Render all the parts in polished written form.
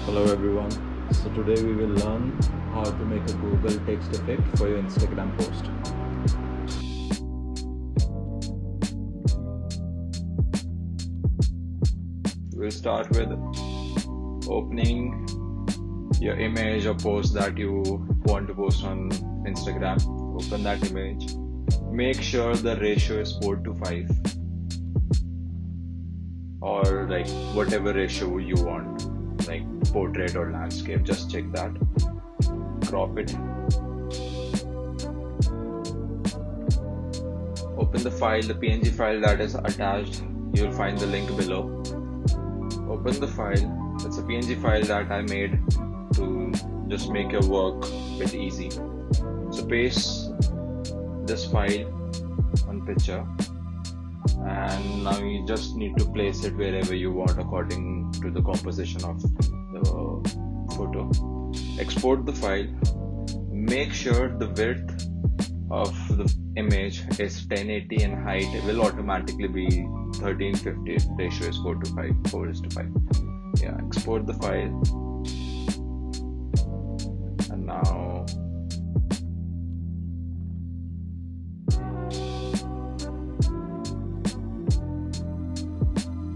Hello everyone. So today we will learn how to make a Google text effect for your Instagram post. We'll start with opening your image or post that you want to post on Instagram. Open that image. Make sure the ratio is 4:5 or like whatever ratio you want, like portrait or landscape. Just check that. Crop it. Open the file, the PNG file that is attached. You'll find the link below. Open the file. It's a PNG file that I made to just make your work a bit easy. So paste this file on picture, and now you just need to place it wherever you want according to the composition of the photo. Export the file. Make sure the width of the image is 1080 and height will automatically be 1350. Ratio is 4:5. Yeah, export the file. And now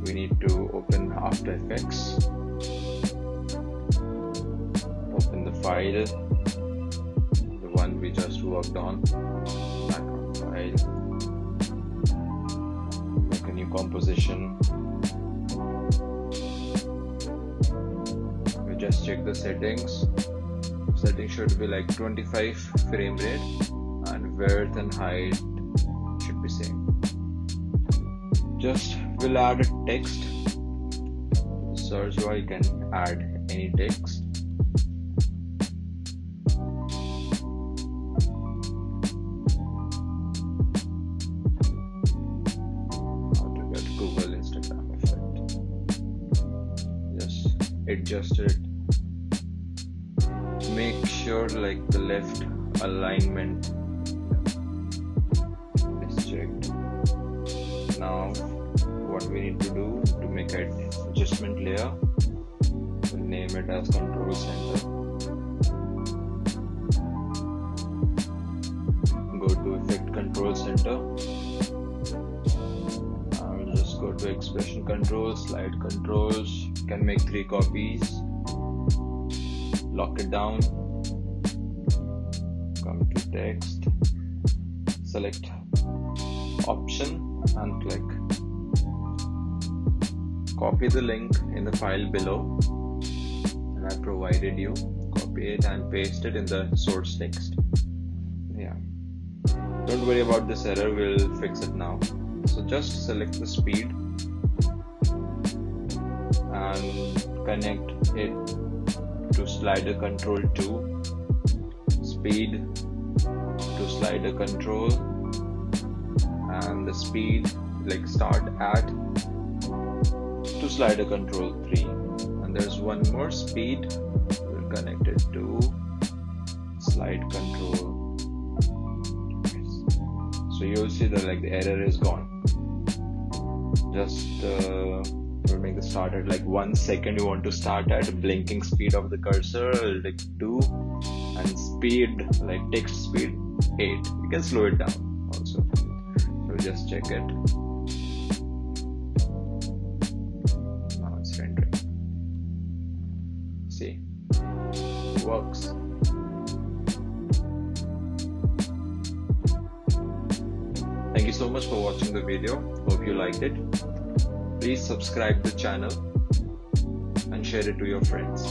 we need to open After Effects. Open the file, the one we just worked on. Background file. Make a new composition. We just check the settings. Settings should be like 25 frame rate, and width and height should be same. Just we'll add a text. Search bar, you can add any text. How to get Google Instagram effect. Just adjust it. Make sure like the left alignment is checked. Now what we need to do to make an adjustment layer, we'll name it as Control Center. Go to Effect Control Center. I'll just go to Expression Controls, Slide Controls. You can make 3 copies. Lock it down. Come to Text. Select Option and click. Copy the link in the file below, and I provided you. Copy it and paste it in the source text. Yeah. Don't worry about this error, we'll fix it now. So just select the speed and connect it to slider control 2. Speed to slider control, and the speed like start at to slider control 3, and there's one more speed. We'll connect it to slide control. So you'll see that like the error is gone. Just we'll make the start at like 1 second. You want to start at blinking speed of the cursor like 2, and speed like text speed 8. You can slow it down also. So just check it. See, works. Thank you so much for watching the video. Hope you liked it. Please subscribe the channel and share it to your friends.